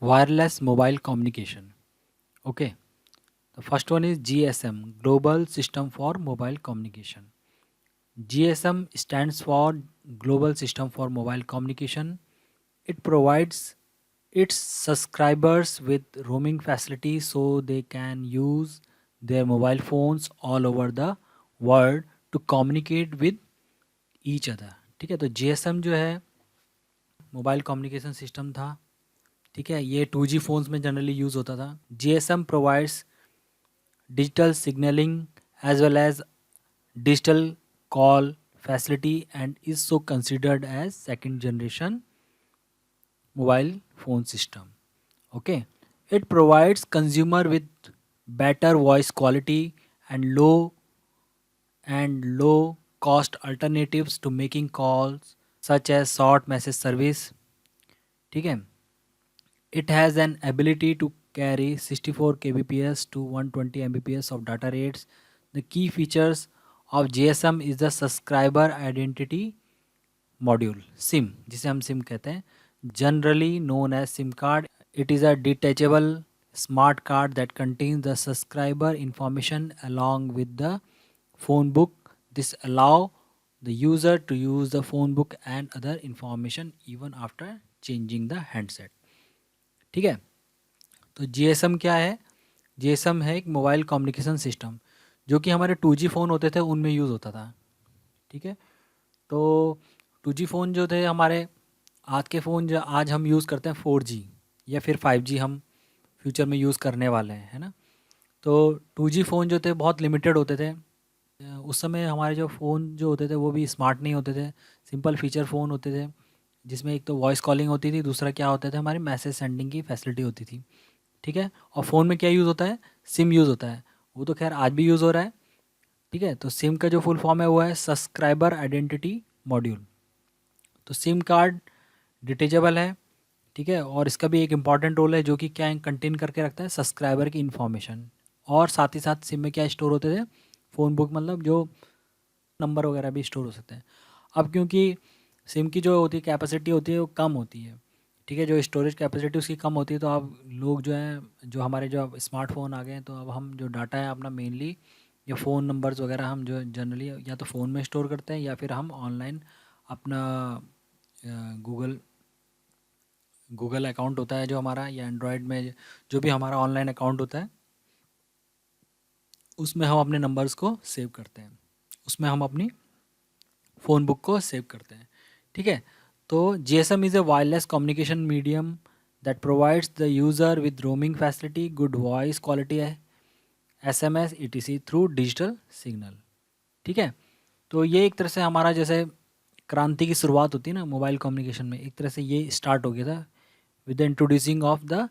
wireless mobile communication. Okay, the first one is GSM, Global System for Mobile Communication. GSM stands for Global System for Mobile Communication. It provides its subscribers with roaming facilities so they can use their mobile phones all over the world to communicate with each other. ठीक है, तो GSM जो है mobile communication system था. ठीक है, ये 2G phones में जनरली यूज़ होता था. GSM provides digital signaling as well as digital call facility and is so considered as second generation mobile phone system. Okay, it provides consumer with better voice quality and low cost alternatives to making calls such as short message service. ठीक है, it has an ability to carry 64 kbps to 120 mbps of data rates. The key features of GSM is the subscriber identity module, SIM, जिसे हम SIM कहते हैं, generally known as SIM card. It is a detachable smart card that contains the subscriber information along with the phone book. This allow the user to use the phone book and other information even after changing the handset. ठीक है, तो GSM क्या है? GSM है एक mobile communication system जो कि हमारे 2G फ़ोन होते थे उनमें यूज़ होता था. ठीक है, तो 2G फ़ोन जो थे हमारे, आज के फ़ोन जो आज हम यूज़ करते हैं 4G या फिर 5G हम फ्यूचर में यूज़ करने वाले हैं, है ना. तो 2G फ़ोन जो थे बहुत लिमिटेड होते थे. उस समय हमारे जो फ़ोन जो होते थे वो भी स्मार्ट नहीं होते थे, सिंपल फीचर फ़ोन होते थे जिसमें एक तो वॉइस कॉलिंग होती थी, दूसरा क्या होता था हमारी मैसेज सेंडिंग की फैसिलिटी होती थी. ठीक है, और फ़ोन में क्या यूज़ होता है? सिम यूज़ होता है. वो तो खैर आज भी यूज़ हो रहा है. ठीक है, तो सिम का जो फुल फॉर्म है वो है सब्सक्राइबर आइडेंटिटी मॉड्यूल. तो सिम कार्ड डिटेचेबल है. ठीक है, और इसका भी एक इम्पॉर्टेंट रोल है जो कि क्या कंटेन करके रखता है? सब्सक्राइबर की इन्फॉर्मेशन. और साथ ही साथ सिम में क्या स्टोर होते थे? फ़ोन बुक, मतलब जो नंबर वगैरह भी स्टोर हो सकते हैं. अब क्योंकि सिम की जो होती है कैपेसिटी होती है वो कम होती है. ठीक है, जो स्टोरेज कैपेसिटी उसकी कम होती है, तो अब लोग जो हैं, जो हमारे जो अब स्मार्टफोन आ गए हैं, तो अब हम जो डाटा है अपना मेनली या फ़ोन नंबर्स वगैरह हम जो जनरली या तो फ़ोन में स्टोर करते हैं या फिर हम ऑनलाइन अपना गूगल गूगल अकाउंट होता है जो हमारा, या एंड्रॉयड में जो भी हमारा ऑनलाइन अकाउंट होता है उसमें हम अपने नंबर्स को सेव करते हैं, उसमें हम अपनी फ़ोन बुक को सेव करते हैं. ठीक है, तो GSM is a wireless communication medium that provides the user with roaming facility, good voice quality है, SMS ETC through digital signal. ठीक है, तो ये एक तरह से हमारा जैसे क्रांति की शुरुआत होती है ना मोबाइल कम्युनिकेशन में, एक तरह से ये स्टार्ट हो गया था with the introducing of the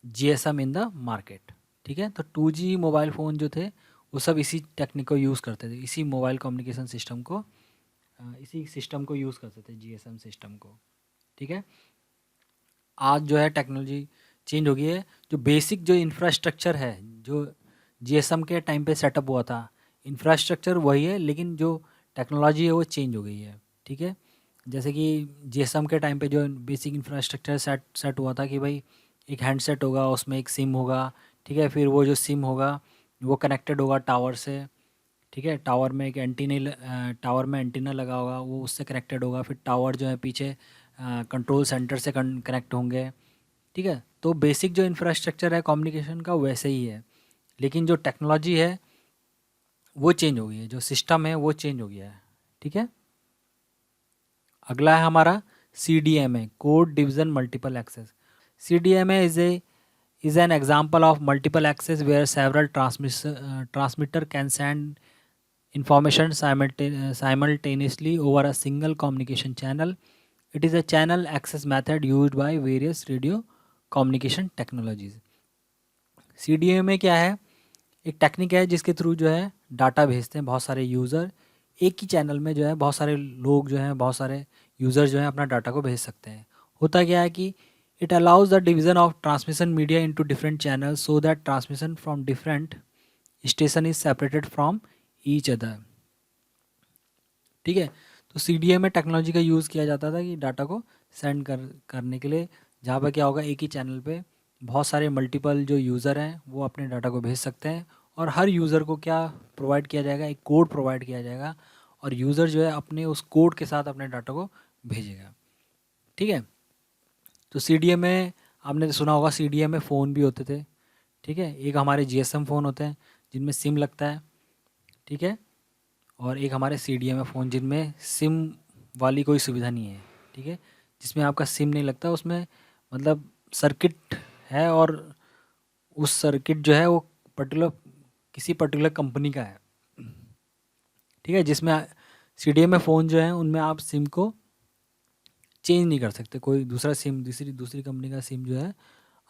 GSM in the market. ठीक है, तो 2G मोबाइल फ़ोन जो थे वो सब इसी टेक्निक को यूज़ करते थे, इसी मोबाइल कम्युनिकेशन सिस्टम को, इसी सिस्टम को यूज़ करते थे, GSM सिस्टम को. ठीक है, आज जो है टेक्नोलॉजी चेंज हो गई है. जो बेसिक जो इंफ्रास्ट्रक्चर है जो GSM के टाइम पे सेटअप हुआ था, इंफ्रास्ट्रक्चर वही है, लेकिन जो टेक्नोलॉजी है वो चेंज हो गई है. ठीक है, जैसे कि GSM के टाइम पे जो बेसिक इंफ्रास्ट्रक्चर सेट हुआ था कि भाई एक हैंडसेट होगा, उसमें एक सिम होगा. ठीक है, फिर वो जो सिम होगा वो कनेक्टेड होगा टावर से. ठीक है, टावर में एक टावर में एंटीना लगा होगा, वो उससे कनेक्टेड होगा. फिर टावर जो है पीछे कंट्रोल सेंटर से कनेक्ट होंगे. ठीक है, तो बेसिक जो इंफ्रास्ट्रक्चर है कम्युनिकेशन का वैसे ही है, लेकिन जो टेक्नोलॉजी है वो चेंज हो गई है, जो सिस्टम है वो चेंज हो गया है. ठीक है, अगला है हमारा CDMA, code division multiple access. CDMA is an example of multiple access where several transmitter can send information simultaneously over a single communication channel. It is a channel access method used by various radio communication technologies. CDMA क्या है? एक technique है जिसके through जो है data भेजते हैं बहुत सारे यूज़र. एक ही चैनल में जो है बहुत सारे लोग जो हैं, बहुत सारे यूज़र जो हैं अपना डाटा को भेज सकते हैं. होता क्या है कि it allows the division of transmission media into different channel so that transmission from different station is separated from each other. ठीक है, तो CDMA टेक्नोलॉजी का यूज़ किया जाता था कि डाटा को सेंड करने के लिए जहाँ पे क्या होगा, एक ही चैनल पे बहुत सारे मल्टीपल जो यूज़र हैं वो अपने डाटा को भेज सकते हैं, और हर यूज़र को क्या प्रोवाइड किया जाएगा, एक कोड प्रोवाइड किया जाएगा, और यूज़र जो है अपने उस कोड के साथ अपने डाटा को भेजेगा। ठीक है। तो CDM में आपने तो सुना होगा, CDM में फ़ोन भी होते थे। ठीक है, एक हमारे GSM फ़ोन होते हैं जिनमें सिम लगता है। ठीक है, और एक हमारे CDM है फ़ोन जिनमें सिम वाली कोई सुविधा नहीं है। ठीक है, जिसमें आपका सिम नहीं लगता, उसमें मतलब सर्किट है, और उस सर्किट जो है वो पर्टिकुलर किसी पर्टिकुलर कंपनी का है। ठीक है, जिसमें CDM में फ़ोन जो है उनमें आप सिम को चेंज नहीं कर सकते, कोई दूसरा सिम, दूसरी दूसरी कंपनी का सिम जो है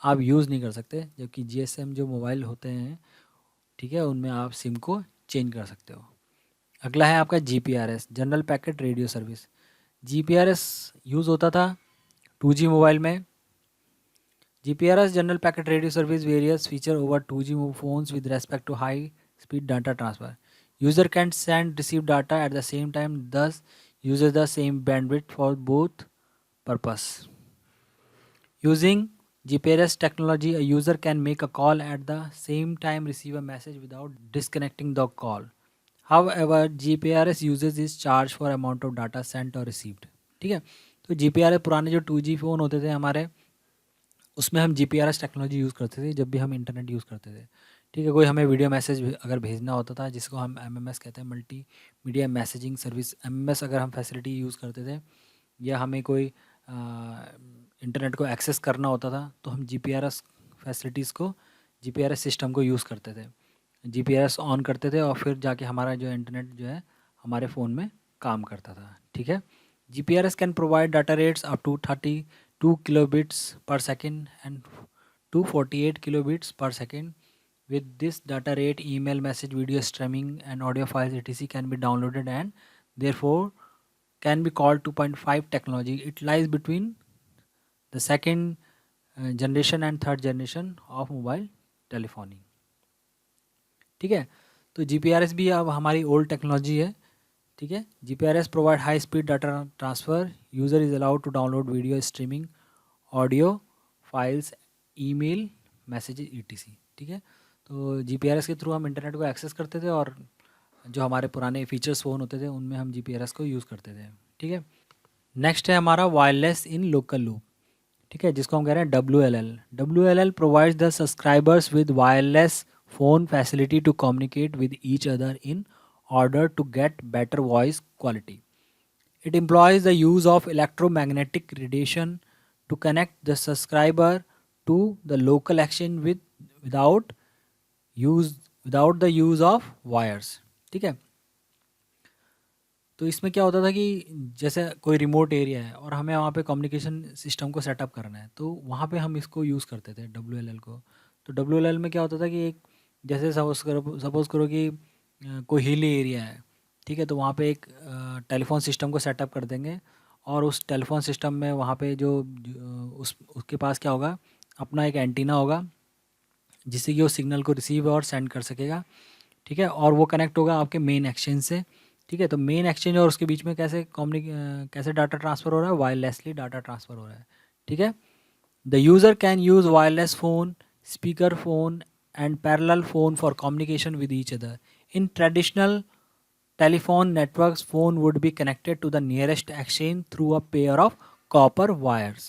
आप यूज़ नहीं कर सकते, जबकि GSM जो मोबाइल होते हैं, ठीक है, उनमें आप सिम को चेंज कर सकते हो। अगला है आपका GPRS, general packet radio service. GPRS use होता था 2G मोबाइल में। GPRS general packet radio service various feature over 2G phones with respect to high speed data transfer. User can send receive data at the same time, thus uses the same bandwidth for both purpose. Using GPRS technology, a user can make a call at the same time receive a message without disconnecting the call. However, GPRS uses is charge for amount of data sent or received. ठीक है, तो GPRS पुराने जो 2G phone होते थे हमारे, उसमें हम GPRS टेक्नोलॉजी यूज़ करते थे जब भी हम इंटरनेट यूज़ करते थे। ठीक है, कोई हमें वीडियो मैसेज अगर भेजना होता था, जिसको हम MMS कहते हैं, multi media messaging service, MMS अगर हम फैसिलिटी यूज़ करते थे, या हमें कोई इंटरनेट को एक्सेस करना होता था, तो हम GPRS फैसिलिटीज़ को, GPRS सिस्टम को यूज़ करते थे। GPRS ऑन करते थे और फिर जाके हमारा जो इंटरनेट जो है हमारे फ़ोन में काम करता था। ठीक है, GPRS can provide data rates up to 32 kilobits per second and 248 kilobits per second. With this data rate, email, message, video streaming, and audio files etc. can be downloaded and therefore can be called 2.5 technology. It lies between the second generation and third generation of mobile telephony. ठीक है, तो GPRS भी अब हमारी old technology है। ठीक है, GPRS provide high speed data transfer, user is allowed to download video streaming, audio files, email, messages etc. ठीक है, तो GPRS के थ्रू हम इंटरनेट को एक्सेस करते थे, और जो हमारे पुराने फीचर्स फ़ोन होते थे उनमें हम GPRS को यूज़ करते थे। ठीक है, नेक्स्ट है हमारा वायरलेस इन लोकल लूप। ठीक है, जिसको हम कह रहे हैं WLL। WLL provides the subscribers with wireless phone facility to communicate with each other in order to get better voice quality. It employs the use of electromagnetic radiation to connect the subscriber to the local exchange without the use of wires. ठीक है, तो इसमें क्या होता था कि जैसे कोई रिमोट एरिया है और हमें वहाँ पे कम्युनिकेशन सिस्टम को सेटअप करना है, तो वहाँ पे हम इसको यूज़ करते थे WLL को। तो WLL में क्या होता था कि एक, जैसे सपोज़ करो कि कोई हिली एरिया है। ठीक है, तो वहाँ पे एक टेलीफोन सिस्टम को सेटअप कर देंगे, और उस टेलीफोन सिस्टम में वहाँ पे उसके पास क्या होगा, अपना एक एंटीना होगा, जिससे कि वो सिग्नल को रिसीव और सेंड कर सकेगा। ठीक है, और वो कनेक्ट होगा आपके मेन एक्सचेंज से। ठीक है, तो मेन एक्सचेंज और उसके बीच में कैसे डाटा ट्रांसफ़र हो रहा है, वायरलेसली डाटा ट्रांसफ़र हो रहा है। ठीक है, the user can use wireless phone, speaker phone and parallel phone for communication with each other. In traditional telephone networks, phone would be connected to the nearest exchange through a pair of copper wires.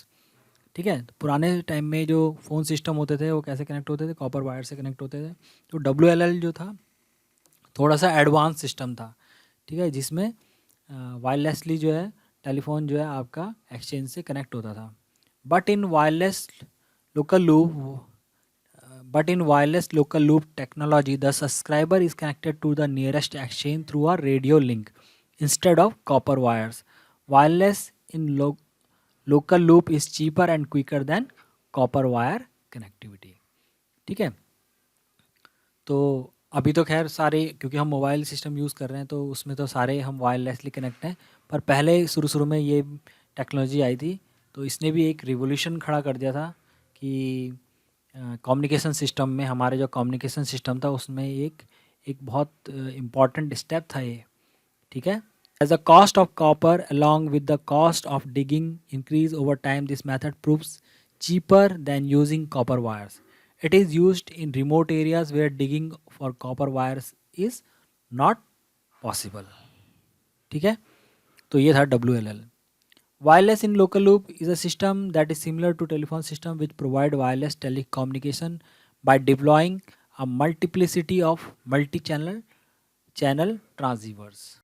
ठीक है, तो पुराने time में जो phone system होते थे वो कैसे कनेक्ट होते थे, कॉपर वायर से कनेक्ट होते थे। तो WLL जो था थोड़ा सा एडवांस सिस्टम था। ठीक है, जिसमें वायरलेसली जो है टेलीफोन जो है आपका एक्सचेंज से कनेक्ट होता था। But in wireless local loop But in wireless local loop technology, the subscriber is connected to the nearest exchange through a radio link instead of copper wires. Wireless in local loop is cheaper and quicker than copper wire connectivity. ठीक है, तो अभी तो खैर सारे, क्योंकि हम mobile system use कर रहे हैं तो उसमें तो सारे हम वायरलेसली कनेक्ट हैं, पर पहले शुरू में ये टेक्नोलॉजी आई थी, तो इसने भी एक रिवोल्यूशन खड़ा कर दिया था कि कम्युनिकेशन सिस्टम में, हमारे जो कम्युनिकेशन सिस्टम था उसमें एक बहुत इम्पॉर्टेंट स्टेप था ये। ठीक है, as the cost of copper along with the cost of digging increase over time, this method proves cheaper than using copper wires. It is used in remote areas where digging for copper wires is not possible. ठीक है, तो ये था WLL. Wireless in local loop is a system that is similar to telephone system which provide wireless telecommunication by deploying a multiplicity of multi-channel channel transceivers.